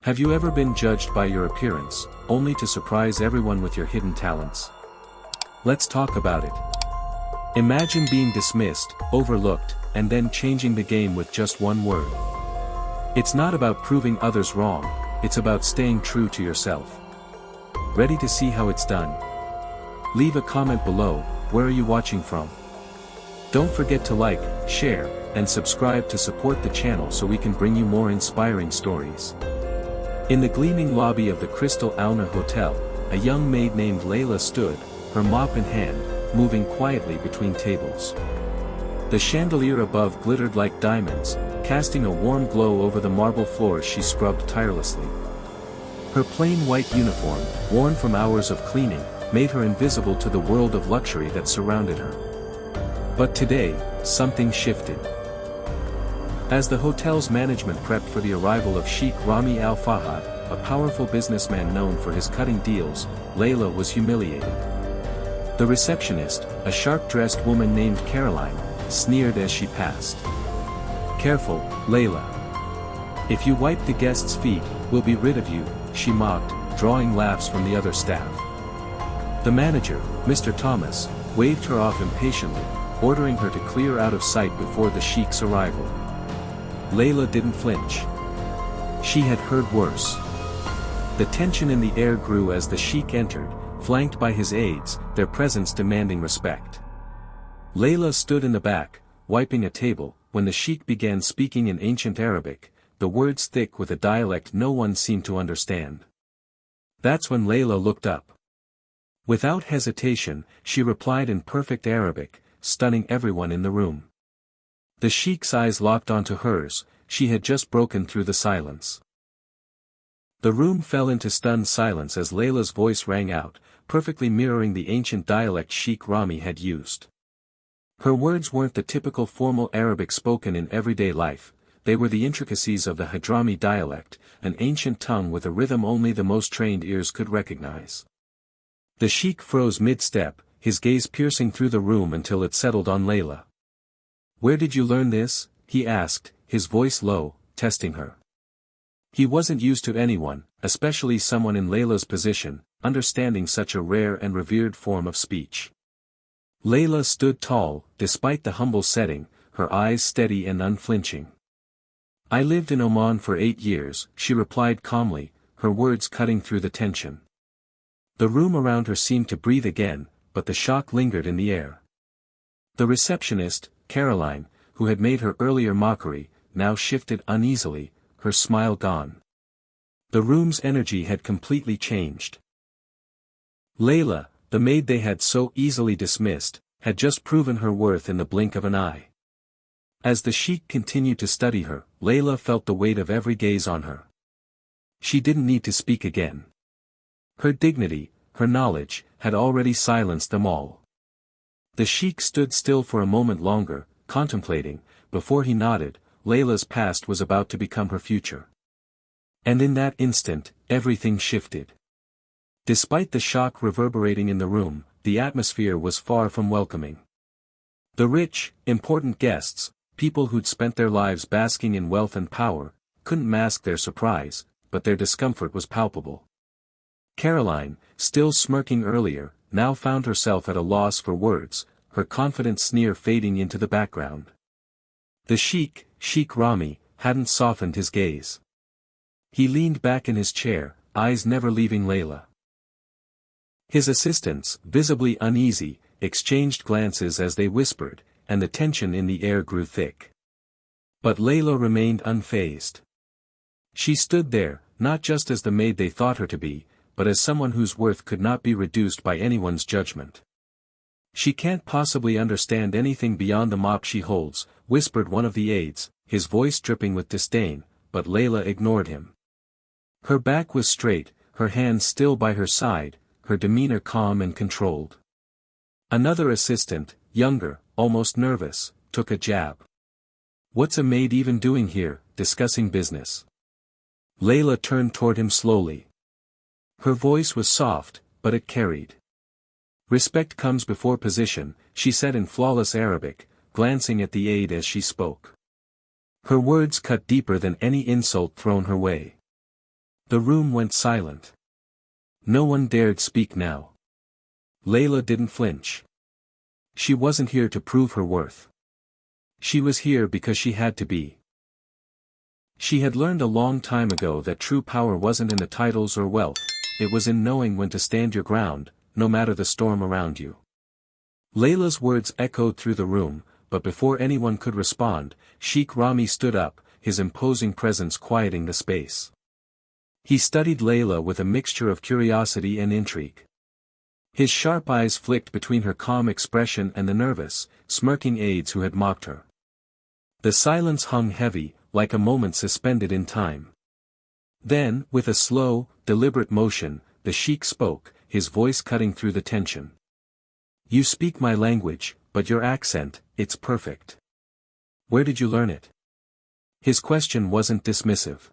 Have you ever been judged by your appearance, only to surprise everyone with your hidden talents? Let's talk about it. Imagine being dismissed, overlooked, and then changing the game with just one word. It's not about proving others wrong, it's about staying true to yourself. Ready to see how it's done? Leave a comment below. Where are you watching from? Don't forget to like, share, and subscribe to support the channel so we can bring you more inspiring stories. In the gleaming lobby of the Crystal Auna Hotel, a young maid named Layla stood, her mop in hand, moving quietly between tables. The chandelier above glittered like diamonds, casting a warm glow over the marble floors she scrubbed tirelessly. Her plain white uniform, worn from hours of cleaning, made her invisible to the world of luxury that surrounded her. But today, something shifted. As the hotel's management prepped for the arrival of Sheikh Rami Al Fahad, a powerful businessman known for his cutting deals, Layla was humiliated. The receptionist, a sharp-dressed woman named Caroline, sneered as she passed. "Careful, Layla. If you wipe the guests' feet, we'll be rid of you," she mocked, drawing laughs from the other staff. The manager, Mr. Thomas, waved her off impatiently, ordering her to clear out of sight before the Sheikh's arrival. Layla didn't flinch. She had heard worse. The tension in the air grew as the Sheikh entered, flanked by his aides, their presence demanding respect. Layla stood in the back, wiping a table, when the Sheikh began speaking in ancient Arabic, the words thick with a dialect no one seemed to understand. That's when Layla looked up. Without hesitation, she replied in perfect Arabic, stunning everyone in the room. The Sheikh's eyes locked onto hers. She had just broken through the silence. The room fell into stunned silence as Layla's voice rang out, perfectly mirroring the ancient dialect Sheikh Rami had used. Her words weren't the typical formal Arabic spoken in everyday life, they were the intricacies of the Hadrami dialect, an ancient tongue with a rhythm only the most trained ears could recognize. The Sheikh froze mid-step, his gaze piercing through the room until it settled on Layla. "Where did you learn this?" he asked, his voice low, testing her. He wasn't used to anyone, especially someone in Layla's position, understanding such a rare and revered form of speech. Layla stood tall, despite the humble setting, her eyes steady and unflinching. "I lived in Oman for 8 years, she replied calmly, her words cutting through the tension. The room around her seemed to breathe again, but the shock lingered in the air. The receptionist, Caroline, who had made her earlier mockery, now shifted uneasily, her smile gone. The room's energy had completely changed. Layla, the maid they had so easily dismissed, had just proven her worth in the blink of an eye. As the Sheikh continued to study her, Layla felt the weight of every gaze on her. She didn't need to speak again. Her dignity, her knowledge, had already silenced them all. The Sheikh stood still for a moment longer, contemplating, before he nodded. Layla's past was about to become her future. And in that instant, everything shifted. Despite the shock reverberating in the room, the atmosphere was far from welcoming. The rich, important guests, people who'd spent their lives basking in wealth and power, couldn't mask their surprise, but their discomfort was palpable. Caroline, still smirking earlier, now found herself at a loss for words, her confident sneer fading into the background. The Sheikh, Sheikh Rami, hadn't softened his gaze. He leaned back in his chair, eyes never leaving Layla. His assistants, visibly uneasy, exchanged glances as they whispered, and the tension in the air grew thick. But Layla remained unfazed. She stood there, not just as the maid they thought her to be, but as someone whose worth could not be reduced by anyone's judgment. "She can't possibly understand anything beyond the mop she holds," whispered one of the aides, his voice dripping with disdain, but Layla ignored him. Her back was straight, her hands still by her side, her demeanor calm and controlled. Another assistant, younger, almost nervous, took a jab. "What's a maid even doing here, discussing business?" Layla turned toward him slowly. Her voice was soft, but it carried. "Respect comes before position," she said in flawless Arabic, glancing at the aide as she spoke. Her words cut deeper than any insult thrown her way. The room went silent. No one dared speak now. Layla didn't flinch. She wasn't here to prove her worth. She was here because she had to be. She had learned a long time ago that true power wasn't in the titles or wealth, it was in knowing when to stand your ground, no matter the storm around you. Layla's words echoed through the room, but before anyone could respond, Sheikh Rami stood up, his imposing presence quieting the space. He studied Layla with a mixture of curiosity and intrigue. His sharp eyes flicked between her calm expression and the nervous, smirking aides who had mocked her. The silence hung heavy, like a moment suspended in time. Then, with a slow, deliberate motion, the sheikh spoke, his voice cutting through the tension. "You speak my language, but your accent, it's perfect. Where did you learn it?" His question wasn't dismissive.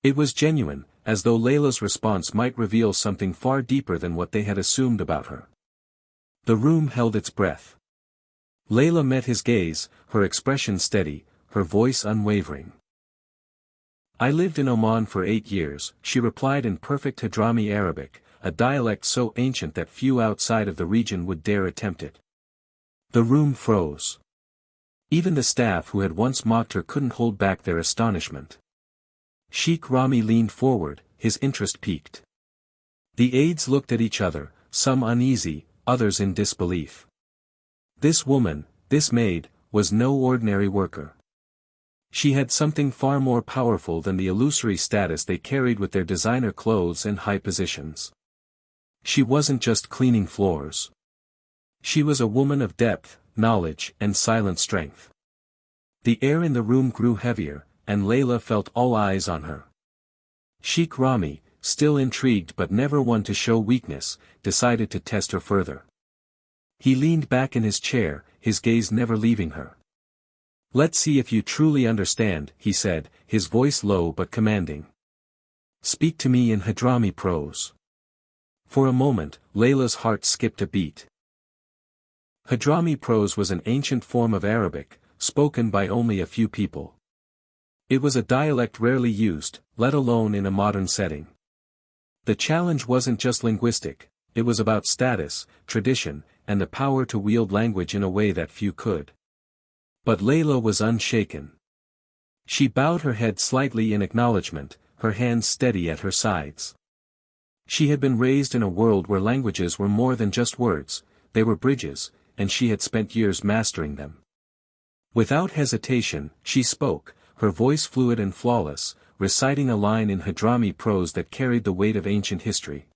It was genuine, as though Layla's response might reveal something far deeper than what they had assumed about her. The room held its breath. Layla met his gaze, her expression steady, her voice unwavering. "I lived in Oman for 8 years, she replied in perfect Hadrami Arabic, a dialect so ancient that few outside of the region would dare attempt it. The room froze. Even the staff who had once mocked her couldn't hold back their astonishment. Sheikh Rami leaned forward, his interest piqued. The aides looked at each other, some uneasy, others in disbelief. This woman, this maid, was no ordinary worker. She had something far more powerful than the illusory status they carried with their designer clothes and high positions. She wasn't just cleaning floors. She was a woman of depth, knowledge, and silent strength. The air in the room grew heavier, and Layla felt all eyes on her. Sheikh Rami, still intrigued but never one to show weakness, decided to test her further. He leaned back in his chair, his gaze never leaving her. "Let's see if you truly understand," he said, his voice low but commanding. "Speak to me in Hadrami prose." For a moment, Layla's heart skipped a beat. Hadrami prose was an ancient form of Arabic, spoken by only a few people. It was a dialect rarely used, let alone in a modern setting. The challenge wasn't just linguistic, it was about status, tradition, and the power to wield language in a way that few could. But Layla was unshaken. She bowed her head slightly in acknowledgement, her hands steady at her sides. She had been raised in a world where languages were more than just words, they were bridges, and she had spent years mastering them. Without hesitation, she spoke, her voice fluid and flawless, reciting a line in Hadrami prose that carried the weight of ancient history.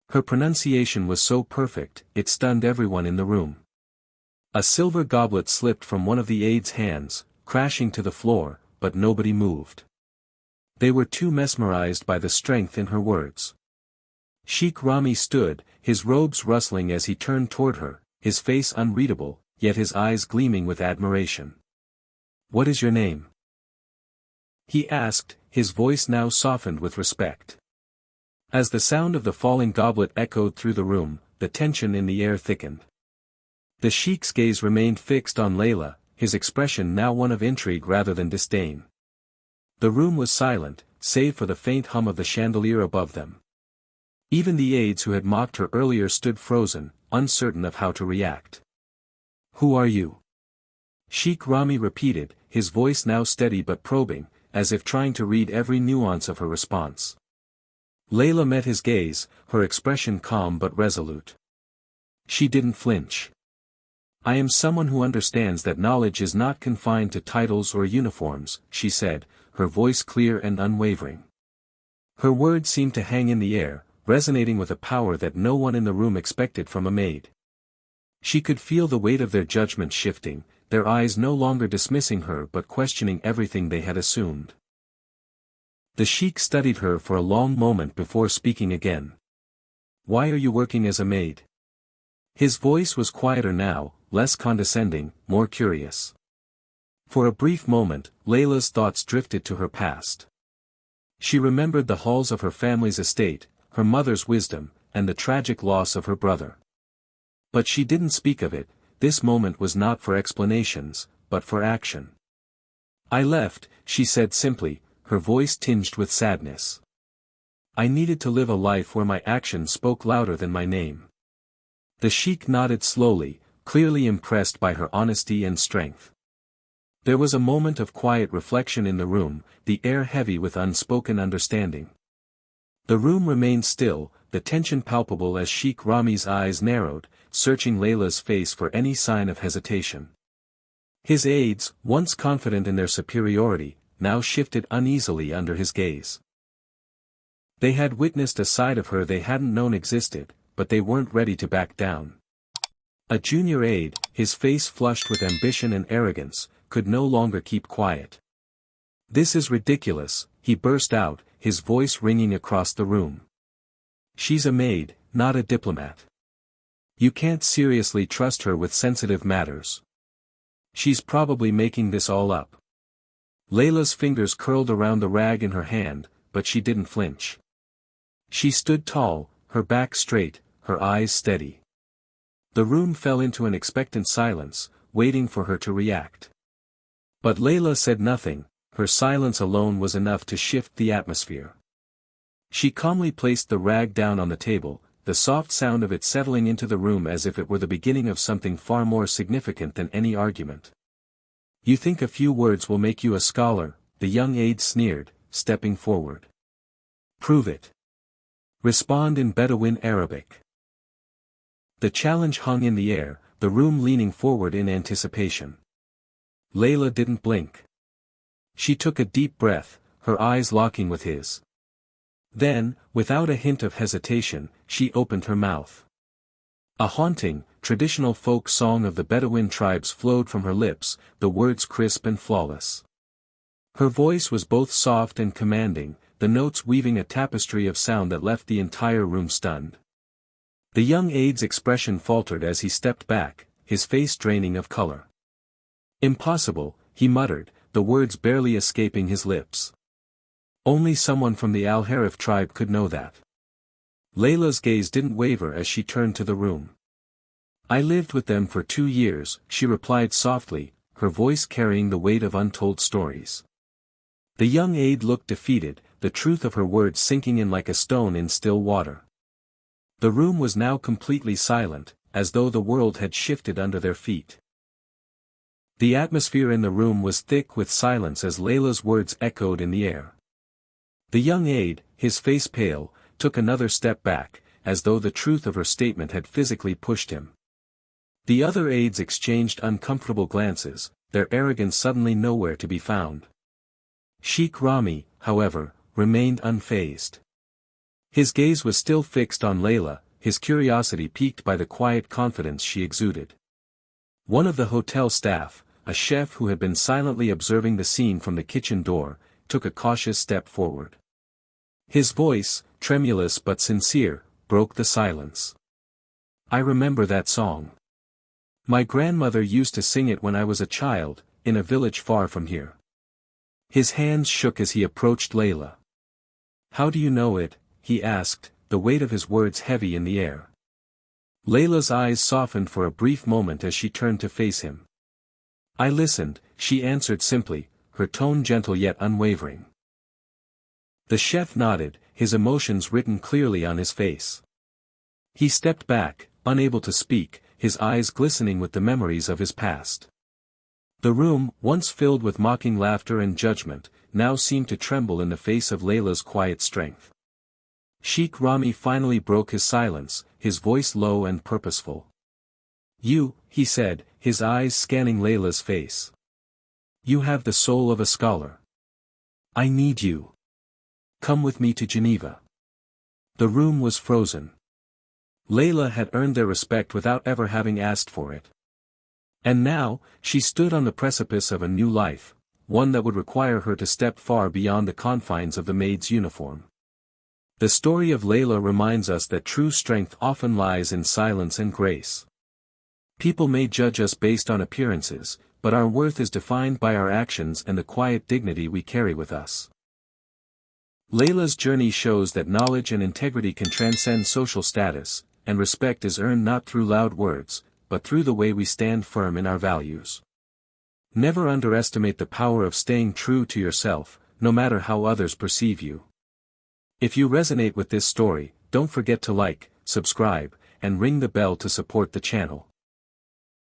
Her pronunciation was so perfect, it stunned everyone in the room. A silver goblet slipped from one of the aides' hands, crashing to the floor, but nobody moved. They were too mesmerized by the strength in her words. Sheikh Rami stood, his robes rustling as he turned toward her, his face unreadable, yet his eyes gleaming with admiration. "What is your name?" he asked, his voice now softened with respect. As the sound of the falling goblet echoed through the room, the tension in the air thickened. The sheikh's gaze remained fixed on Layla, his expression now one of intrigue rather than disdain. The room was silent, save for the faint hum of the chandelier above them. Even the aides who had mocked her earlier stood frozen, uncertain of how to react. "Who are you?" Sheikh Rami repeated, his voice now steady but probing, as if trying to read every nuance of her response. Layla met his gaze, her expression calm but resolute. She didn't flinch. "I am someone who understands that knowledge is not confined to titles or uniforms," she said, her voice clear and unwavering. Her words seemed to hang in the air, resonating with a power that no one in the room expected from a maid. She could feel the weight of their judgment shifting, their eyes no longer dismissing her but questioning everything they had assumed. The sheikh studied her for a long moment before speaking again. "Why are you working as a maid?" His voice was quieter now, less condescending, more curious. For a brief moment, Layla's thoughts drifted to her past. She remembered the halls of her family's estate, her mother's wisdom, and the tragic loss of her brother. But she didn't speak of it, this moment was not for explanations, but for action. "I left," she said simply, her voice tinged with sadness. I needed to live a life where my actions spoke louder than my name. The Sheikh nodded slowly, clearly impressed by her honesty and strength. There was a moment of quiet reflection in the room, the air heavy with unspoken understanding. The room remained still, the tension palpable as Sheikh Rami's eyes narrowed, searching Layla's face for any sign of hesitation. His aides, once confident in their superiority, now shifted uneasily under his gaze. They had witnessed a side of her they hadn't known existed, but they weren't ready to back down. A junior aide, his face flushed with ambition and arrogance, could no longer keep quiet. "This is ridiculous," he burst out, his voice ringing across the room. "She's a maid, not a diplomat. You can't seriously trust her with sensitive matters. She's probably making this all up." Layla's fingers curled around the rag in her hand, but she didn't flinch. She stood tall, her back straight, her eyes steady. The room fell into an expectant silence, waiting for her to react. But Layla said nothing, her silence alone was enough to shift the atmosphere. She calmly placed the rag down on the table, the soft sound of it settling into the room as if it were the beginning of something far more significant than any argument. "You think a few words will make you a scholar," the young aide sneered, stepping forward. "Prove it. Respond in Bedouin Arabic." The challenge hung in the air, the room leaning forward in anticipation. Layla didn't blink. She took a deep breath, her eyes locking with his. Then, without a hint of hesitation, she opened her mouth. A haunting, traditional folk song of the Bedouin tribes flowed from her lips, the words crisp and flawless. Her voice was both soft and commanding, the notes weaving a tapestry of sound that left the entire room stunned. The young aide's expression faltered as he stepped back, his face draining of color. "Impossible," he muttered, the words barely escaping his lips. "Only someone from the Al-Harif tribe could know that." Layla's gaze didn't waver as she turned to the room. "I lived with them for 2 years," she replied softly, her voice carrying the weight of untold stories. The young aide looked defeated, the truth of her words sinking in like a stone in still water. The room was now completely silent, as though the world had shifted under their feet. The atmosphere in the room was thick with silence as Layla's words echoed in the air. The young aide, his face pale, took another step back, as though the truth of her statement had physically pushed him. The other aides exchanged uncomfortable glances, their arrogance suddenly nowhere to be found. Sheikh Rami, however, remained unfazed. His gaze was still fixed on Layla, his curiosity piqued by the quiet confidence she exuded. One of the hotel staff, a chef who had been silently observing the scene from the kitchen door, took a cautious step forward. His voice, tremulous but sincere, broke the silence. "I remember that song. My grandmother used to sing it when I was a child, in a village far from here." His hands shook as he approached Layla. "How do you know it?" he asked, the weight of his words heavy in the air. Layla's eyes softened for a brief moment as she turned to face him. "I listened," she answered simply, her tone gentle yet unwavering. The chef nodded, his emotions written clearly on his face. He stepped back, unable to speak, his eyes glistening with the memories of his past. The room, once filled with mocking laughter and judgment, now seemed to tremble in the face of Layla's quiet strength. Sheikh Rami finally broke his silence, his voice low and purposeful. "You," he said, his eyes scanning Layla's face. "You have the soul of a scholar. I need you. Come with me to Geneva." The room was frozen. Layla had earned their respect without ever having asked for it. And now, she stood on the precipice of a new life, one that would require her to step far beyond the confines of the maid's uniform. The story of Layla reminds us that true strength often lies in silence and grace. People may judge us based on appearances, but our worth is defined by our actions and the quiet dignity we carry with us. Layla's journey shows that knowledge and integrity can transcend social status, and respect is earned not through loud words, but through the way we stand firm in our values. Never underestimate the power of staying true to yourself, no matter how others perceive you. If you resonate with this story, don't forget to like, subscribe, and ring the bell to support the channel.